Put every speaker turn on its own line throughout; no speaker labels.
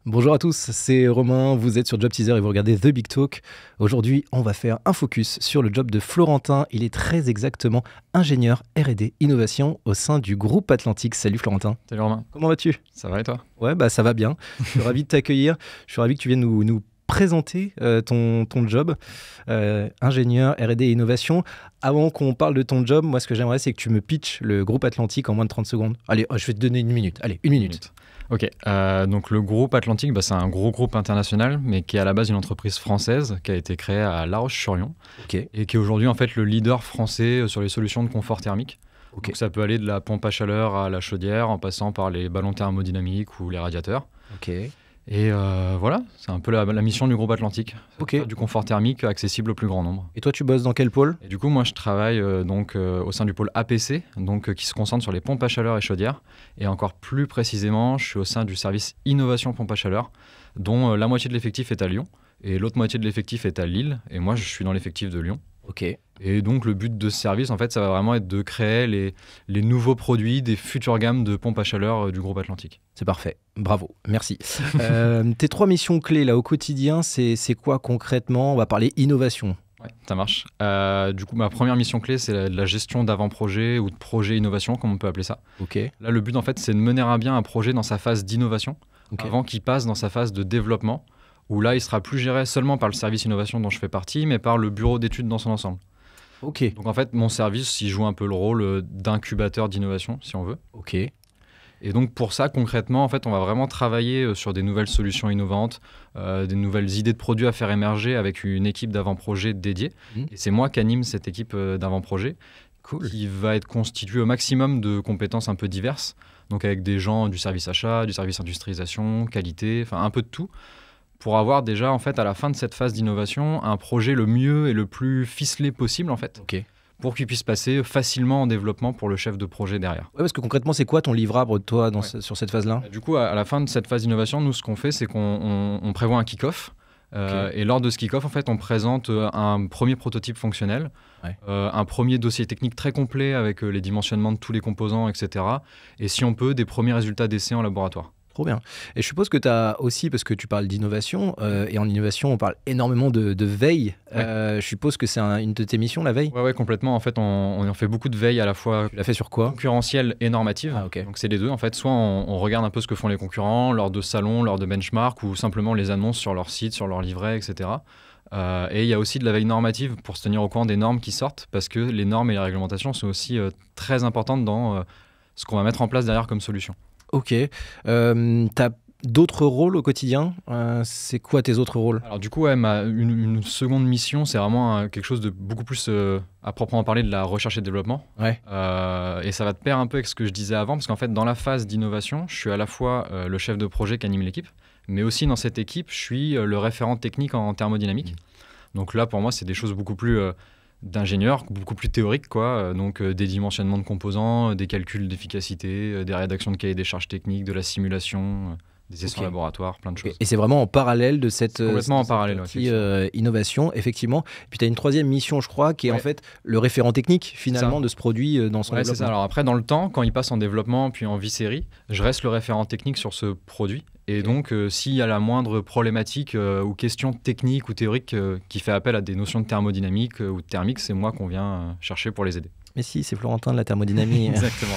Bonjour à tous, c'est Romain, vous êtes sur Job Teaser et vous regardez The Big Talk. Aujourd'hui, on va faire un focus sur le job de Florentin. Il est très exactement ingénieur R&D innovation au sein du groupe Atlantique. Salut Florentin.
Salut Romain.
Comment vas-tu?
Ça va et toi?
Ouais, ça va bien. Je suis ravi de t'accueillir. Je suis ravi que tu viennes nous présenter ton job, ingénieur R&D innovation. Avant qu'on parle de ton job, moi ce que j'aimerais c'est que tu me pitches le groupe Atlantique en moins de 30 secondes. Allez, je vais te donner une minute. Allez, une minute.
Ok, donc le groupe Atlantique, c'est un gros groupe international, mais qui est à la base une entreprise française qui a été créée à La Roche-sur-Yon et qui est aujourd'hui en fait le leader français sur les solutions de confort thermique. Donc, ça peut aller de la pompe à chaleur à la chaudière, en passant par les ballons thermodynamiques ou les radiateurs. Et voilà, c'est un peu la mission du groupe Atlantique. Faire du confort thermique accessible au plus grand nombre.
Et toi, tu bosses dans quel pôle?
Et du coup, moi, je travaille au sein du pôle APC, qui se concentre sur les pompes à chaleur et chaudières. Et encore plus précisément, je suis au sein du service innovation pompe à chaleur, dont la moitié de l'effectif est à Lyon et l'autre moitié de l'effectif est à Lille. Et moi, je suis dans l'effectif de Lyon. Et donc, le but de ce service, en fait, ça va vraiment être de créer les nouveaux produits des futures gammes de pompes à chaleur du groupe Atlantique.
C'est parfait. Bravo. Merci. Tes 3 missions clés là au quotidien, c'est quoi concrètement? On va parler innovation.
Ouais, ça marche. Du coup, ma première mission clé, c'est la gestion d'avant-projet ou de projet innovation, comme on peut appeler ça. Là, le but, en fait, c'est de mener à bien un projet dans sa phase d'innovation avant qu'il passe dans sa phase de développement, où là, il sera plus géré seulement par le service innovation dont je fais partie, mais par le bureau d'études dans son ensemble. Donc en fait, mon service, il joue un peu le rôle d'incubateur d'innovation, si on veut. Et donc pour ça, concrètement, en fait, on va vraiment travailler sur des nouvelles solutions innovantes, des nouvelles idées de produits à faire émerger avec une équipe d'avant-projet dédiée. Et c'est moi qui anime cette équipe d'avant-projet, qui va être constituée au maximum de compétences un peu diverses, donc avec des gens du service achat, du service industrialisation, qualité, enfin un peu de tout, pour avoir déjà, en fait, à la fin de cette phase d'innovation, un projet le mieux et le plus ficelé possible, en fait, pour qu'il puisse passer facilement en développement pour le chef de projet derrière.
Ouais, parce que concrètement, c'est quoi ton livrable, toi, sur cette phase-là?
Du coup, à la fin de cette phase d'innovation, nous, ce qu'on fait, c'est qu'on prévoit un kick-off. Et lors de ce kick-off, en fait, on présente un premier prototype fonctionnel, un premier dossier technique très complet avec les dimensionnements de tous les composants, etc. Et si on peut, des premiers résultats d'essai en laboratoire.
Trop bien. Et je suppose que tu as aussi, parce que tu parles d'innovation, et en innovation, on parle énormément de veille. Je suppose que c'est une de tes missions, la veille?
Ouais, complètement. En fait, on en fait beaucoup de veille à la fois.
Tu l'as fait sur quoi?
Concurrentielle et normative. Donc, c'est les deux. En fait, soit on regarde un peu ce que font les concurrents lors de salons, lors de benchmarks, ou simplement les annonces sur leur site, sur leur livret, etc. Et il y a aussi de la veille normative pour se tenir au courant des normes qui sortent, parce que les normes et les réglementations sont aussi très importantes dans ce qu'on va mettre en place derrière comme solution.
T'as d'autres rôles au quotidien? C'est quoi tes autres rôles?
Alors du coup, une seconde mission, c'est vraiment quelque chose de beaucoup plus à proprement parler de la recherche et développement. Et ça va te perdre un peu avec ce que je disais avant, parce qu'en fait, dans la phase d'innovation, je suis à la fois le chef de projet qui anime l'équipe, mais aussi dans cette équipe, je suis le référent technique en thermodynamique. Donc là, pour moi, c'est des choses beaucoup plus d'ingénieurs, beaucoup plus théoriques, donc des dimensionnements de composants, des calculs d'efficacité, des rédactions de cahiers des charges techniques, de la simulation, des essais en laboratoire, plein de choses.
Et c'est vraiment en parallèle de cette
partie
innovation, effectivement. Puis tu as une troisième mission, je crois, qui est en fait le référent technique, finalement, de ce produit dans son développement.
C'est ça. Alors après, dans le temps, quand il passe en développement, puis en vie série, je reste le référent technique sur ce produit. Et donc, s'il y a la moindre problématique ou question technique ou théorique qui fait appel à des notions de thermodynamique ou de thermique, c'est moi qu'on vient chercher pour les aider.
Mais si, c'est Florentin de la thermodynamie.
Exactement.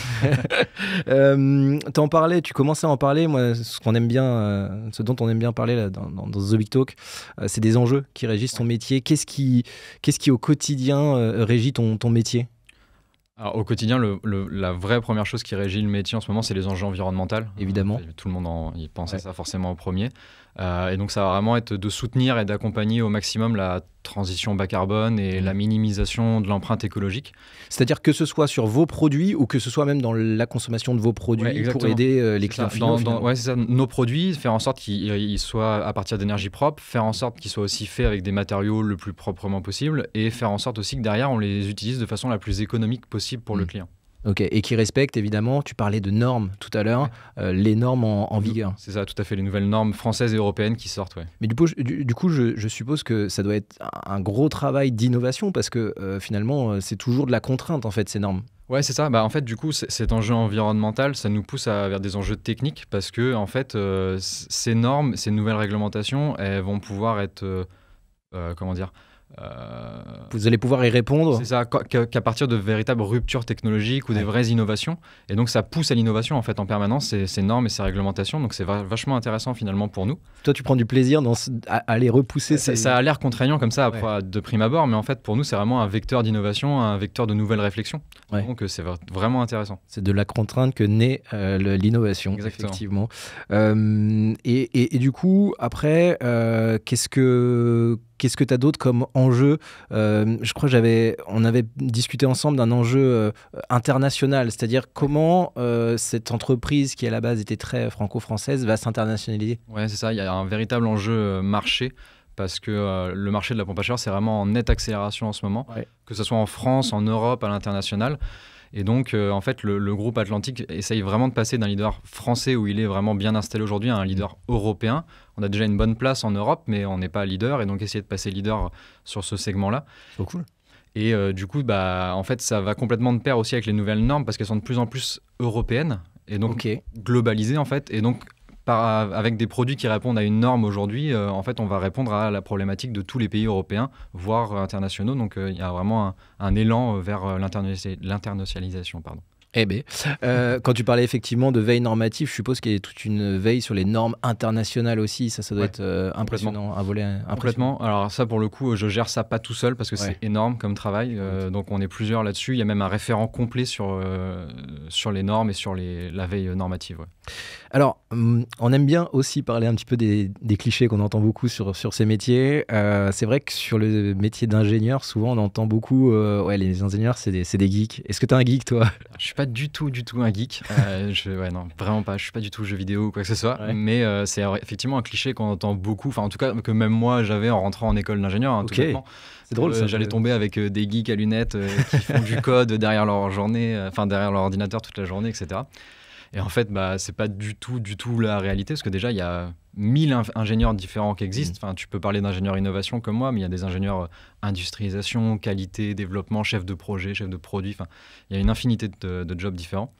T'en parlais, tu commençais à en parler. Moi, ce dont on aime bien parler là, dans The Big Talk, c'est des enjeux qui régissent ton métier. Qu'est-ce qui au quotidien régit ton métier?
Alors, au quotidien, la vraie première chose qui régit le métier en ce moment, c'est les enjeux environnementaux.
Évidemment.
Tout le monde y pense à ça forcément au premier. Et donc, ça va vraiment être de soutenir et d'accompagner au maximum la transition bas carbone et la minimisation de l'empreinte écologique.
C'est-à-dire que ce soit sur vos produits ou que ce soit même dans la consommation de vos produits pour aider les clients finaux.
C'est ça. Nos produits, faire en sorte qu'ils soient à partir d'énergie propre, faire en sorte qu'ils soient aussi faits avec des matériaux le plus proprement possible et faire en sorte aussi que derrière, on les utilise de façon la plus économique possible pour le client.
Et qui respectent évidemment, tu parlais de normes tout à l'heure, les normes en vigueur.
C'est ça, tout à fait, les nouvelles normes françaises et européennes qui sortent.
Mais du coup, je suppose que ça doit être un gros travail d'innovation parce que finalement, c'est toujours de la contrainte en fait, ces normes.
Ouais, c'est ça. En fait, du coup, cet enjeu environnemental, ça nous pousse vers des enjeux techniques parce que, en fait, ces normes, ces nouvelles réglementations, elles vont pouvoir être, comment dire,
vous allez pouvoir y répondre.
C'est ça, qu'à partir de véritables ruptures technologiques ou des vraies innovations. Et donc, ça pousse à l'innovation en fait en permanence, ces normes et ces réglementations. Donc, c'est vachement intéressant finalement pour nous.
Toi, tu prends du plaisir à les repousser.
Ça a l'air contraignant comme ça de prime abord, mais en fait, pour nous, c'est vraiment un vecteur d'innovation, un vecteur de nouvelles réflexions. Donc, c'est vraiment intéressant.
C'est de la contrainte que naît l'innovation, effectivement. Et du coup, après, qu'est-ce que tu as d'autre comme enjeu? Je crois qu'on avait discuté ensemble d'un enjeu international, c'est-à-dire comment cette entreprise qui à la base était très franco-française va s'internationaliser.
Ouais, c'est ça, il y a un véritable enjeu marché parce que le marché de la pompe à chaleur, c'est vraiment en nette accélération en ce moment, que ce soit en France, en Europe, à l'international. Et donc, en fait, le groupe Atlantique essaye vraiment de passer d'un leader français où il est vraiment bien installé aujourd'hui à un leader européen. On a déjà une bonne place en Europe, mais on n'est pas leader. Et donc, essayer de passer leader sur ce segment-là.
C'est cool.
Et du coup, en fait, ça va complètement de pair aussi avec les nouvelles normes parce qu'elles sont de plus en plus européennes et donc globalisées, en fait. Et donc, avec des produits qui répondent à une norme aujourd'hui, en fait, on va répondre à la problématique de tous les pays européens, voire internationaux. Donc, il y a vraiment un élan vers l'internationalisation.
Quand tu parlais effectivement de veille normative, je suppose qu'il y a toute une veille sur les normes internationales aussi. Ça doit être impressionnant, un volet impressionnant.
Complètement. Alors ça, pour le coup, je gère ça pas tout seul parce que c'est énorme comme travail. Donc on est plusieurs là-dessus. Il y a même un référent complet sur les normes et sur la veille normative.
Alors, on aime bien aussi parler un petit peu des clichés qu'on entend beaucoup sur ces métiers. C'est vrai que sur le métier d'ingénieur, souvent on entend beaucoup les ingénieurs, c'est des geeks. Est-ce que tu es un geek, toi?
Je suis pas du tout un geek. Non, vraiment pas. Je suis pas du tout jeu vidéo ou quoi que ce soit. Mais c'est effectivement un cliché qu'on entend beaucoup. Enfin, en tout cas, que même moi j'avais en rentrant en école d'ingénieur. Tout bêtement.
C'est drôle.
J'allais tomber avec des geeks à lunettes qui font du code derrière leur derrière leur ordinateur toute la journée, etc. Et en fait, c'est pas du tout la réalité, parce que déjà, il y a 1000 ingénieurs différents qui existent. Enfin, tu peux parler d'ingénieurs innovation comme moi, mais il y a des ingénieurs industrialisation, qualité, développement, chef de projet, chef de produit. Enfin, il y a une infinité de jobs différents.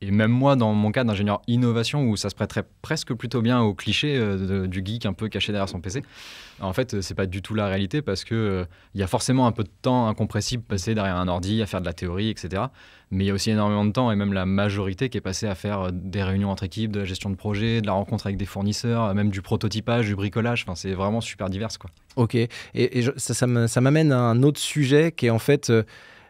Et même moi, dans mon cas d'ingénieur innovation, où ça se prêterait presque plutôt bien au cliché du geek un peu caché derrière son PC, en fait, c'est pas du tout la réalité parce que il y a forcément un peu de temps incompressible passé derrière un ordi à faire de la théorie, etc. Mais il y a aussi énormément de temps et même la majorité qui est passée à faire des réunions entre équipes, de la gestion de projet, de la rencontre avec des fournisseurs, même du prototypage, du bricolage. Enfin, c'est vraiment super divers, quoi.
Ok. Ça m'amène à un autre sujet qui est en fait...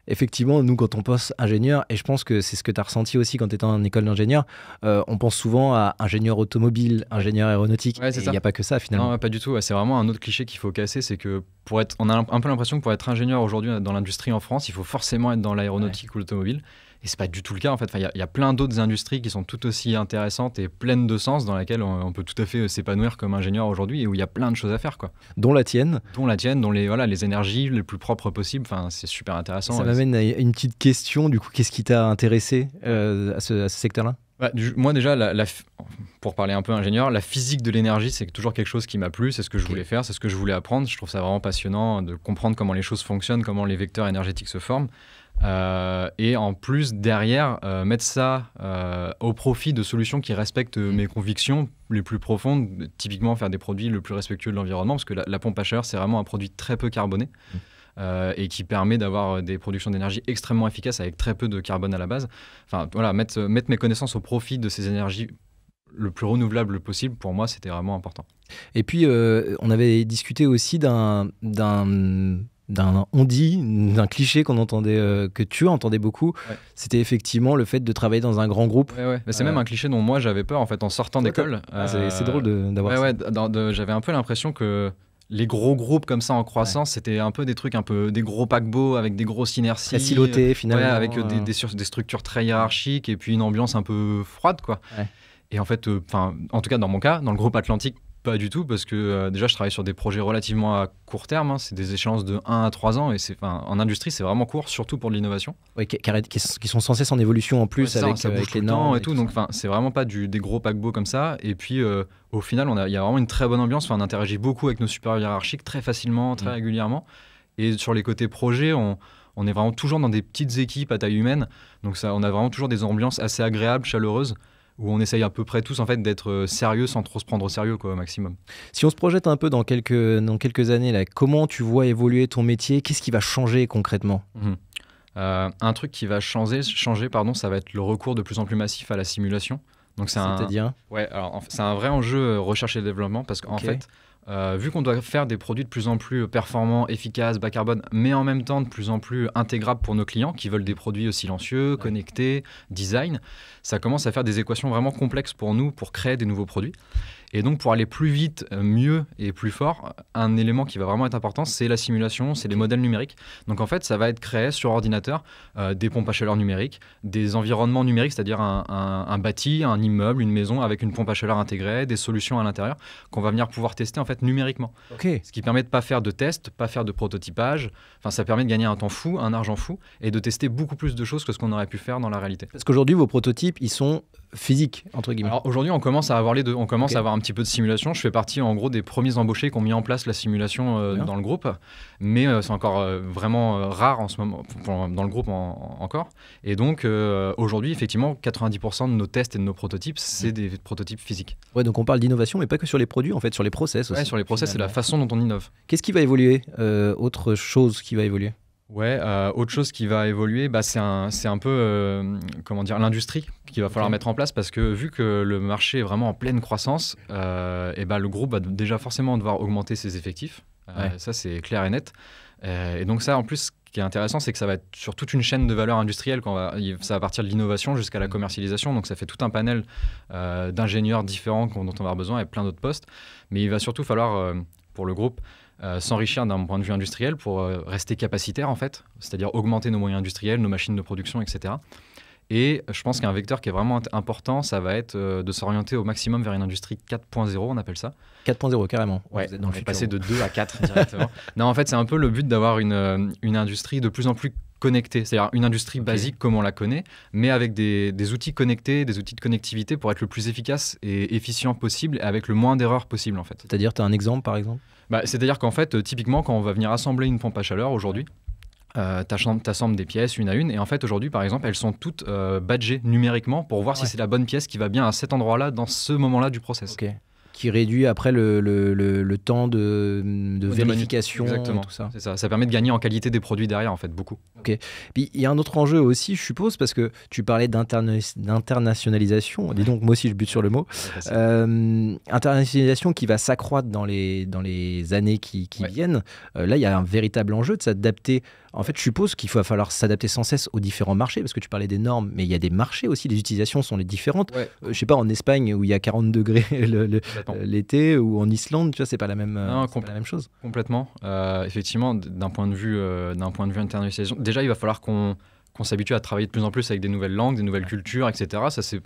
Effectivement, nous, quand on pense ingénieur, et je pense que c'est ce que tu as ressenti aussi quand tu étais en école d'ingénieur, on pense souvent à ingénieur automobile, ingénieur aéronautique. Il n'y a pas que ça, finalement.
Non, pas du tout. C'est vraiment un autre cliché qu'il faut casser. C'est que on a un peu l'impression que pour être ingénieur aujourd'hui dans l'industrie en France, il faut forcément être dans l'aéronautique ou l'automobile. Et c'est pas du tout le cas, en fait. Il y a plein d'autres industries qui sont tout aussi intéressantes et pleines de sens, dans lesquelles on peut tout à fait s'épanouir comme ingénieur aujourd'hui et où il y a plein de choses à faire, quoi.
Dont la tienne.
Dont les énergies les plus propres possibles. Enfin, c'est super intéressant.
Ça m'amène à une petite question, du coup. Qu'est-ce qui t'a intéressé à ce secteur-là?
Moi, déjà, pour parler un peu ingénieur, la physique de l'énergie, c'est toujours quelque chose qui m'a plu. C'est ce que je voulais faire, c'est ce que je voulais apprendre. Je trouve ça vraiment passionnant de comprendre comment les choses fonctionnent, comment les vecteurs énergétiques se forment. Et en plus, derrière, mettre ça au profit de solutions qui respectent mes convictions les plus profondes, typiquement faire des produits le plus respectueux de l'environnement, parce que la pompe à chaleur, c'est vraiment un produit très peu carboné et qui permet d'avoir des productions d'énergie extrêmement efficaces avec très peu de carbone à la base. Enfin, voilà, mettre mes connaissances au profit de ces énergies le plus renouvelable possible, pour moi, c'était vraiment important.
Et puis, on avait discuté aussi d'un cliché qu'on entendait, que tu entendais beaucoup, c'était effectivement le fait de travailler dans un grand groupe.
C'est même un cliché dont moi j'avais peur en fait en sortant d'école.
C'est drôle d'avoir ça.
J'avais un peu l'impression que les gros groupes comme ça en croissance, c'était un peu des trucs, des gros paquebots avec des grosses inerties.
Très silotés finalement.
Avec des structures très hiérarchiques et puis une ambiance un peu froide, quoi. Et en fait, en tout cas dans mon cas, dans le groupe Atlantique, pas du tout, parce que déjà je travaille sur des projets relativement à court terme, c'est des échéances de 1 à 3 ans, et en industrie c'est vraiment court, surtout pour de l'innovation.
Oui, qui sont sans cesse en évolution en plus, avec les normes.
Et tout, donc c'est vraiment pas des gros paquebots comme ça, et puis au final il y a vraiment une très bonne ambiance, on interagit beaucoup avec nos supérieurs hiérarchiques très facilement, très régulièrement, et sur les côtés projets, On est vraiment toujours dans des petites équipes à taille humaine. Donc on a vraiment toujours des ambiances assez agréables, chaleureuses, où on essaye à peu près tous en fait d'être sérieux sans trop se prendre au sérieux quoi, au maximum.
Si on se projette un peu dans quelques années, là, comment tu vois évoluer ton métier? Qu'est-ce qui va changer concrètement?
Un truc qui va changer, ça va être le recours de plus en plus massif à la simulation. Donc
c'est-à-dire
c'est un vrai enjeu recherche et développement parce qu'en fait, vu qu'on doit faire des produits de plus en plus performants, efficaces, bas carbone, mais en même temps de plus en plus intégrables pour nos clients qui veulent des produits silencieux, connectés, design, ça commence à faire des équations vraiment complexes pour nous pour créer des nouveaux produits. Et donc, pour aller plus vite, mieux et plus fort, un élément qui va vraiment être important, c'est la simulation, c'est les modèles numériques. Donc, en fait, ça va être créé sur ordinateur, des pompes à chaleur numériques, des environnements numériques, c'est-à-dire un bâti, un immeuble, une maison avec une pompe à chaleur intégrée, des solutions à l'intérieur qu'on va venir pouvoir tester en fait numériquement. Ce qui permet de ne pas faire de tests, pas faire de prototypage. Enfin, ça permet de gagner un temps fou, un argent fou et de tester beaucoup plus de choses que ce qu'on aurait pu faire dans la réalité.
Parce qu'aujourd'hui, vos prototypes, ils sont physiques, entre guillemets.
Alors aujourd'hui, on commence à avoir les deux. On commence à avoir un petit peu de simulation. Je fais partie en gros des premiers embauchés qui ont mis en place la simulation dans le groupe, mais c'est encore vraiment rare en ce moment dans le groupe encore. Et donc aujourd'hui, effectivement, 90% de nos tests et de nos prototypes, c'est des prototypes physiques.
Ouais, donc on parle d'innovation, mais pas que sur les produits, en fait, sur les process aussi.
Ouais, sur les process, c'est la façon dont on innove.
Qu'est-ce qui va évoluer? Autre chose qui va évoluer?
Ouais, autre chose qui va évoluer, c'est un peu l'industrie qu'il va falloir mettre en place parce que vu que le marché est vraiment en pleine croissance, le groupe va déjà forcément devoir augmenter ses effectifs. Ça, c'est clair et net. Et donc ça, en plus, ce qui est intéressant, c'est que ça va être sur toute une chaîne de valeur industrielle. Ça va partir de l'innovation jusqu'à la commercialisation. Donc ça fait tout un panel d'ingénieurs différents dont on va avoir besoin et plein d'autres postes. Mais il va surtout falloir, pour le groupe, s'enrichir d'un point de vue industriel pour rester capacitaire en fait, c'est-à-dire augmenter nos moyens industriels, nos machines de production, etc. Et je pense qu'un vecteur qui est vraiment important, ça va être de s'orienter au maximum vers une industrie 4.0, on appelle ça.
4.0 carrément.
Ouais, on est passé de 2 à 4 directement. Non, en fait, c'est un peu le but d'avoir une industrie de plus en plus connectée, c'est-à-dire une industrie basique comme on la connaît, mais avec des outils connectés, des outils de connectivité pour être le plus efficace et efficient possible, avec le moins d'erreurs possible en fait.
C'est-à-dire, tu as un exemple par exemple?
C'est-à-dire qu'en fait, typiquement, quand on va venir assembler une pompe à chaleur aujourd'hui, t'assembles des pièces une à une et en fait aujourd'hui par exemple elles sont toutes badgées numériquement pour voir si c'est la bonne pièce qui va bien à cet endroit-là dans ce moment-là du process.
Qui réduit après le temps de vérification.
Exactement.
Tout ça.
C'est ça. Ça permet de gagner en qualité des produits derrière en fait beaucoup.
Puis il y a un autre enjeu aussi, je suppose, parce que tu parlais d'internationalisation. Dis donc, moi aussi je bute sur le mot. Internationalisation qui va s'accroître dans les années qui viennent. Là, il y a un véritable enjeu de s'adapter. En fait, je suppose qu'il va falloir s'adapter sans cesse aux différents marchés, parce que tu parlais des normes, mais il y a des marchés aussi, les utilisations sont les différentes. Je sais pas, en Espagne où il y a 40 degrés l'été, ou en Islande, tu vois, c'est pas la même chose.
Complètement. Effectivement, d'un point de vue internationalisation, déjà il va falloir qu'on s'habitue à travailler de plus en plus avec des nouvelles langues, des nouvelles cultures, etc. Ça, c'est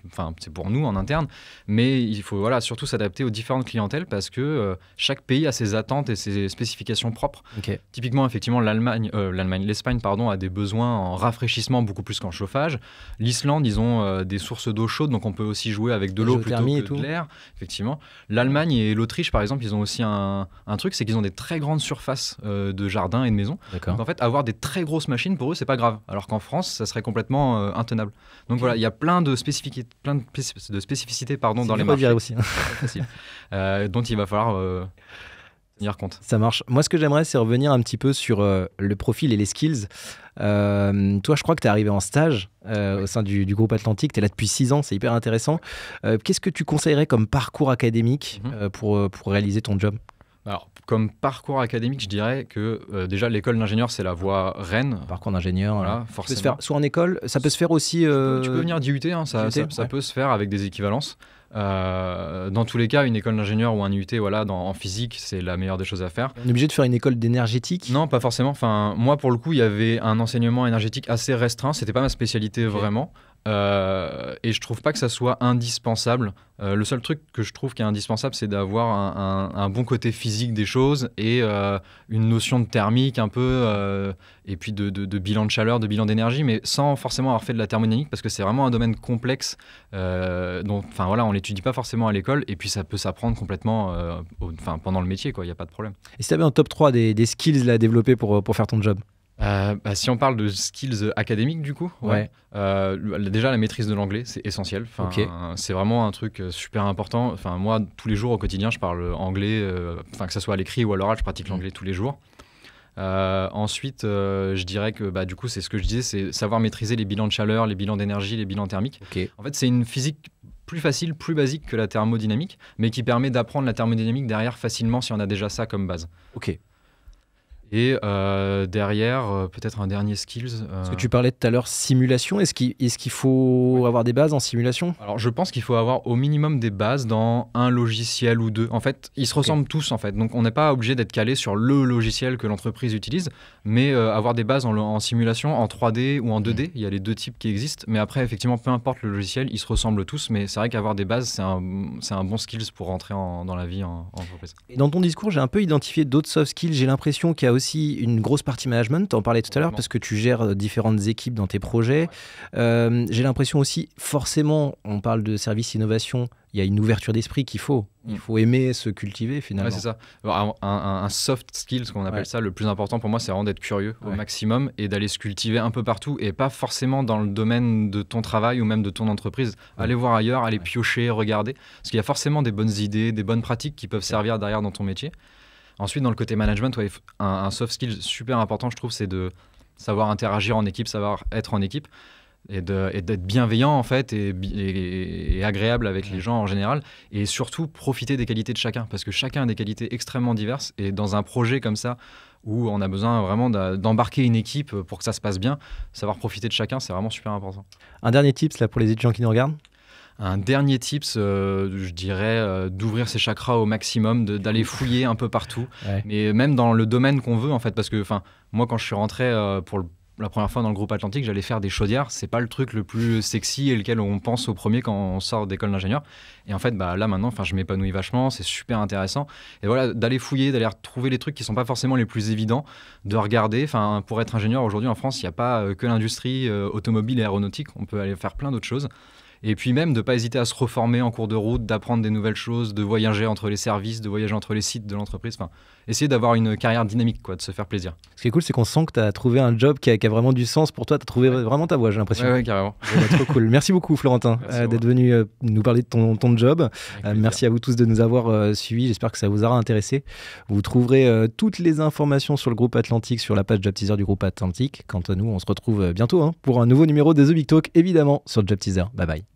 pour nous en interne. Mais il faut surtout s'adapter aux différentes clientèles parce que chaque pays a ses attentes et ses spécifications propres. Typiquement, effectivement, l'Espagne a des besoins en rafraîchissement beaucoup plus qu'en chauffage. L'Islande, ils ont des sources d'eau chaude, donc on peut aussi jouer avec de l'eau plutôt que de l'air. Effectivement. L'Allemagne et l'Autriche, par exemple, ils ont aussi un truc, c'est qu'ils ont des très grandes surfaces de jardins et de maisons. Donc en fait, avoir des très grosses machines, pour eux, c'est pas grave. Alors qu'en France, ça serait complètement intenable. Donc voilà, il y a plein de spécificités dans les marchés
aussi,
dont il va falloir tenir compte.
Ça marche. Moi, ce que j'aimerais, c'est revenir un petit peu sur le profil et les skills. Toi, je crois que tu es arrivé en stage au sein du groupe Atlantique. Tu es là depuis 6 ans, c'est hyper intéressant. Qu'est-ce que tu conseillerais comme parcours académique pour réaliser ton job ?
Alors, comme parcours académique, je dirais que déjà l'école d'ingénieur, c'est la voie reine.
Parcours d'ingénieur,
voilà, forcément.
Ça peut se faire soit en école, ça peut se faire aussi.
Tu peux venir d'IUT, ça peut se faire avec des équivalences. Dans tous les cas, une école d'ingénieur ou un IUT, en physique, c'est la meilleure des choses à faire.
On est obligé de faire une école d'énergétique ?
Non, pas forcément. Enfin, moi, pour le coup, il y avait un enseignement énergétique assez restreint. C'était pas ma spécialité vraiment. Et je trouve pas que ça soit indispensable. Le seul truc que je trouve qui est indispensable, c'est d'avoir un bon côté physique des choses et une notion de thermique un peu, et puis de bilan de chaleur, de bilan d'énergie, mais sans forcément avoir fait de la thermodynamique, parce que c'est vraiment un domaine complexe dont, on l'étudie pas forcément à l'école, et puis ça peut s'apprendre complètement pendant le métier, il n'y a pas de problème.
Et si tu avais un top 3 des skills à développer pour faire ton job ?
Si on parle de skills académiques, du coup, déjà la maîtrise de l'anglais, c'est essentiel. C'est vraiment un truc super important. Moi, tous les jours au quotidien, je parle anglais, que ce soit à l'écrit ou à l'oral, je pratique l'anglais tous les jours. Ensuite, je dirais que du coup, c'est ce que je disais, c'est savoir maîtriser les bilans de chaleur, les bilans d'énergie, les bilans thermiques. En fait, c'est une physique plus facile, plus basique que la thermodynamique, mais qui permet d'apprendre la thermodynamique derrière facilement si on a déjà ça comme base. Et derrière, peut-être un dernier skills.
Parce que tu parlais tout à l'heure simulation. Est-ce qu'il faut avoir des bases en simulation?
Alors, je pense qu'il faut avoir au minimum des bases dans un logiciel ou deux. En fait, ils se ressemblent tous, en fait. Donc, on n'est pas obligé d'être calé sur le logiciel que l'entreprise utilise, mais avoir des bases en simulation, en 3D ou en 2D. Il y a les deux types qui existent. Mais après, effectivement, peu importe le logiciel, ils se ressemblent tous. Mais c'est vrai qu'avoir des bases, c'est un bon skills pour rentrer dans la vie en entreprise.
Et dans ton discours, j'ai un peu identifié d'autres soft skills. J'ai l'impression qu'il y a aussi une grosse partie management, tu en parlais tout à l'heure parce que tu gères différentes équipes dans tes projets. J'ai l'impression aussi, forcément, on parle de service innovation, il y a une ouverture d'esprit qu'il faut. Il faut aimer se cultiver finalement.
C'est ça. Alors, un soft skill, ce qu'on appelle ça, le plus important pour moi, c'est vraiment d'être curieux au maximum et d'aller se cultiver un peu partout et pas forcément dans le domaine de ton travail ou même de ton entreprise. Aller voir ailleurs, aller piocher, regarder. Parce qu'il y a forcément des bonnes idées, des bonnes pratiques qui peuvent servir derrière dans ton métier. Ensuite, dans le côté management, un soft skill super important, je trouve, c'est de savoir interagir en équipe, savoir être en équipe et d'être bienveillant en fait et agréable avec les gens en général et surtout profiter des qualités de chacun parce que chacun a des qualités extrêmement diverses et dans un projet comme ça où on a besoin vraiment d'embarquer une équipe pour que ça se passe bien, savoir profiter de chacun, c'est vraiment super important.
Un dernier tips là, pour les étudiants qui nous regardent?
Un dernier tips, je dirais d'ouvrir ses chakras au maximum, d'aller fouiller un peu partout, mais même dans le domaine qu'on veut en fait, parce que moi quand je suis rentré pour la première fois dans le groupe Atlantique, j'allais faire des chaudières, c'est pas le truc le plus sexy et lequel on pense au premier quand on sort d'école d'ingénieur. Et en fait, là maintenant, je m'épanouis vachement, c'est super intéressant. Et voilà, d'aller fouiller, d'aller retrouver les trucs qui sont pas forcément les plus évidents, de regarder. Pour être ingénieur aujourd'hui en France, il n'y a pas que l'industrie automobile et aéronautique, on peut aller faire plein d'autres choses. Et puis même de ne pas hésiter à se reformer en cours de route, d'apprendre des nouvelles choses, de voyager entre les services, de voyager entre les sites de l'entreprise. Essayer d'avoir une carrière dynamique, de se faire plaisir.
Ce qui est cool, c'est qu'on sent que tu as trouvé un job qui a vraiment du sens pour toi. Tu as trouvé vraiment ta voie, j'ai l'impression.
Oui, carrément.
Trop cool. Merci beaucoup, Florentin, d'être venu nous parler de ton job. Merci à vous tous de nous avoir suivis. J'espère que ça vous aura intéressé. Vous trouverez toutes les informations sur le groupe Atlantique sur la page Job Teaser du groupe Atlantique. Quant à nous, on se retrouve bientôt pour un nouveau numéro des The Big Talk, évidemment, sur Job Teaser. Bye bye.